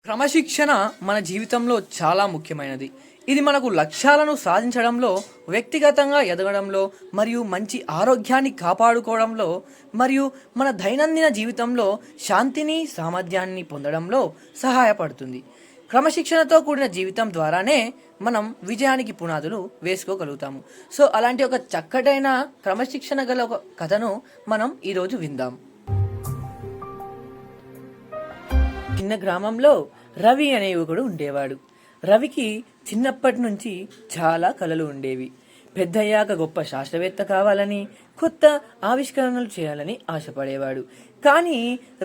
క్రమశిక్షణ మన జీవితంలో చాలా ముఖ్యమైనది. ఇది మనకు లక్ష్యాలను సాధించడంలో, వ్యక్తిగతంగా ఎదగడంలో, మరియు మంచి ఆరోగ్యాన్ని కాపాడుకోవడంలో, మరియు మన దైనందిన జీవితంలో శాంతిని, సామర్థ్యాన్ని పొందడంలో సహాయపడుతుంది. క్రమశిక్షణతో కూడిన జీవితం ద్వారానే మనం విజయానికి పునాదులు వేసుకోగలుగుతాము. సో అలాంటి ఒక చక్కటైన క్రమశిక్షణ గల ఒక కథను మనం ఈరోజు విందాం. చిన్న గ్రామంలో రవి అనే యువకుడు ఉండేవాడు. రవికి చిన్నప్పటి నుంచి చాలా కలలు ఉండేవి. పెద్దయ్యాక గొప్ప శాస్త్రవేత్త కావాలని, కొత్త ఆవిష్కరణలు చేయాలని ఆశపడేవాడు. కానీ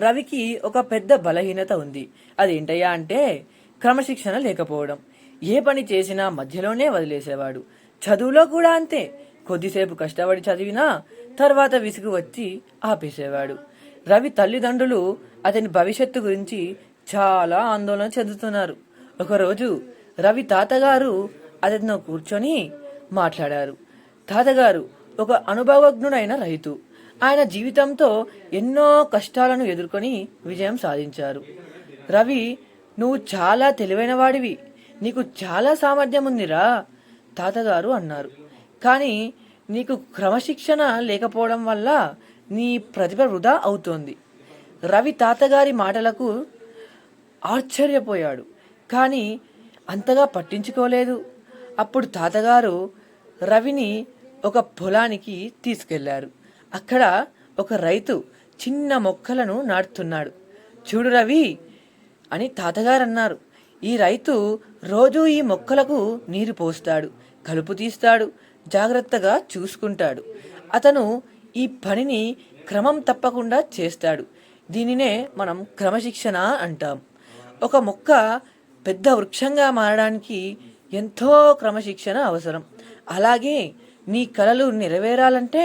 రవికి ఒక పెద్ద బలహీనత ఉంది. అదేంటయ్యా అంటే క్రమశిక్షణ లేకపోవడం. ఏ పని చేసినా మధ్యలోనే వదిలేసేవాడు. చదువులో కూడా అంతే. కొద్దిసేపు కష్టపడి చదివినా తర్వాత విసుగు వచ్చి ఆపేసేవాడు. రవి తల్లిదండ్రులు అతని భవిష్యత్తు గురించి చాలా ఆందోళన చెందుతున్నారు. ఒకరోజు రవి తాతగారు అతనితో కూర్చొని మాట్లాడారు. తాతగారు ఒక అనుభవజ్ఞుడైన రైతు. ఆయన జీవితంతో ఎన్నో కష్టాలను ఎదుర్కొని విజయం సాధించారు. రవి, నువ్వు చాలా తెలివైన వాడివి, నీకు చాలా సామర్థ్యం ఉందిరా, తాతగారు అన్నారు. కానీ నీకు క్రమశిక్షణ లేకపోవడం వల్ల నీ ప్రతిభ వృధా అవుతోంది. రవి తాతగారి మాటలకు ఆశ్చర్యపోయాడు, కానీ అంతగా పట్టించుకోలేదు. అప్పుడు తాతగారు రవిని ఒక పొలానికి తీసుకెళ్లారు. అక్కడ ఒక రైతు చిన్న మొక్కలను నాటుతున్నాడు. చూడు రవి అని తాతగారు అన్నారు. ఈ రైతు రోజూ ఈ మొక్కలకు నీరు పోస్తాడు, కలుపు తీస్తాడు, జాగ్రత్తగా చూసుకుంటాడు. అతను ఈ పనిని క్రమం తప్పకుండా చేస్తాడు. దీనినే మనం క్రమశిక్షణ అంటాం. ఒక మొక్క పెద్ద వృక్షంగా మారడానికి ఎంతో క్రమశిక్షణ అవసరం. అలాగే నీ కలలు నెరవేరాలంటే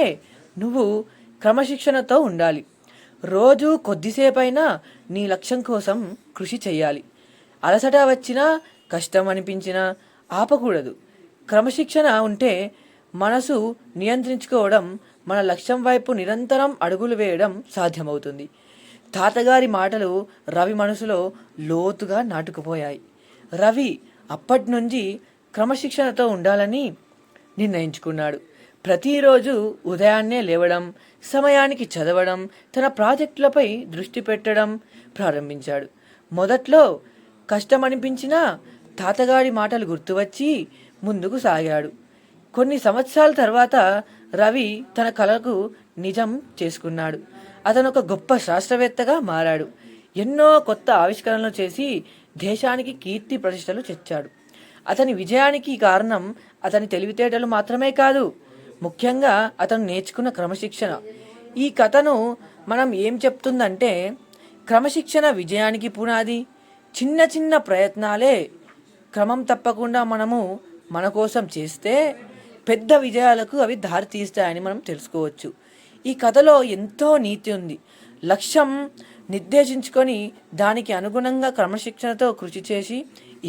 నువ్వు క్రమశిక్షణతో ఉండాలి. రోజు కొద్దిసేపైనా నీ లక్ష్యం కోసం కృషి చేయాలి. అలసట వచ్చినా, కష్టం అనిపించినా ఆపకూడదు. క్రమశిక్షణ ఉంటే మనసు నియంత్రించుకోవడం, మన లక్ష్యం వైపు నిరంతరం అడుగులు వేయడం సాధ్యమవుతుంది. తాతగారి మాటలు రవి మనసులో లోతుగా నాటుకుపోయాయి. రవి అప్పటి నుంచి క్రమశిక్షణతో ఉండాలని నిర్ణయించుకున్నాడు. ప్రతిరోజు ఉదయాన్నే లేవడం, సమయానికి చదవడం, తన ప్రాజెక్టులపై దృష్టి పెట్టడం ప్రారంభించాడు. మొదట్లో కష్టం అనిపించినా తాతగారి మాటలు గుర్తువచ్చి ముందుకు సాగాడు. కొన్ని సంవత్సరాల తర్వాత రవి తన కలకు నిజం చేసుకున్నాడు. అతను ఒక గొప్ప శాస్త్రవేత్తగా మారాడు. ఎన్నో కొత్త ఆవిష్కరణలు చేసి దేశానికి కీర్తి ప్రతిష్టలు తెచ్చాడు. అతని విజయానికి కారణం అతని తెలివితేటలు మాత్రమే కాదు, ముఖ్యంగా అతను నేర్చుకున్న క్రమశిక్షణ. ఈ కథను మనం ఏం చెప్తుందంటే, క్రమశిక్షణ విజయానికి పునాది. చిన్న చిన్న ప్రయత్నాలే క్రమం తప్పకుండా మనము మన కోసం చేస్తే పెద్ద విజయాలకు అవి దారి తీస్తాయని మనం తెలుసుకోవచ్చు. ఈ కథలో ఎంతో నీతి ఉంది. లక్ష్యం నిర్దేశించుకొని దానికి అనుగుణంగా క్రమశిక్షణతో కృషి చేసి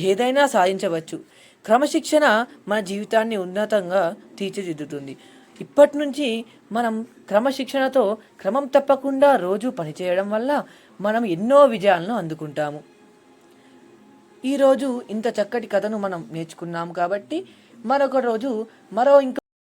ఏదైనా సాధించవచ్చు. క్రమశిక్షణ మన జీవితాన్ని ఉన్నతంగా తీర్చిదిద్దుతుంది. ఇప్పటి నుంచి మనం క్రమశిక్షణతో క్రమం తప్పకుండా రోజు పనిచేయడం వల్ల మనం ఎన్నో విజయాలను అందుకుంటాము. ఈరోజు ఇంత చక్కటి కథను మనం నేర్చుకున్నాము కాబట్టి మరొక రోజు మరో